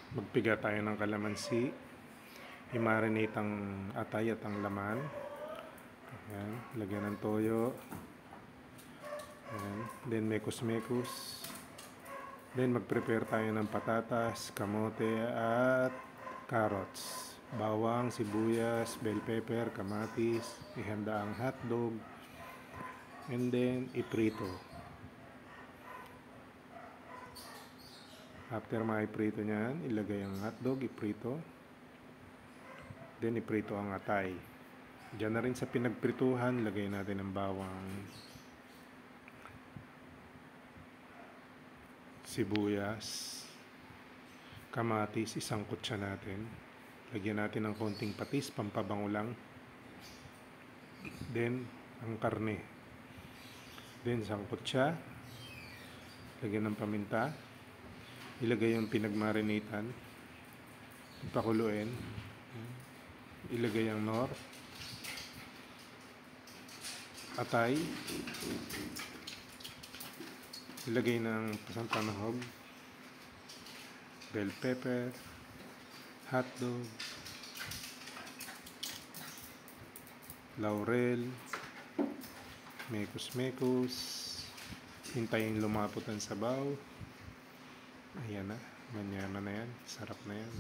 Magpiga tayo ng kalamansi. I-marinate ang atay at ang laman. Ayan, lagyan ng toyo. Ayan, then mekos-mekos. Then mag-prepare tayo ng patatas, kamote at carrots. Bawang, sibuyas, bell pepper, kamatis. Ihanda ang hotdog. And then iprito. After ma-iprito niyan, ilagay ang hotdog, iprito. Then iprito ang atay. Diyan na rin sa pinagprituhan, lagay natin ang bawang, sibuyas, kamatis, isangkot siya natin. Lagyan natin ng konting patis, pampabango lang. Then, ang karne. Then, sangkot siya. Lagyan ng paminta. Ilagay yung pinagmarinatean. Pakuluin. Ilagay ang nor. Atay. Ilagay ng pasantanahog. Bell pepper. Hotdog. Laurel. Mekos-mekos. Hintayin lumapot ang sabaw. Ayan na. Manyaman na yan. Sarap na yan.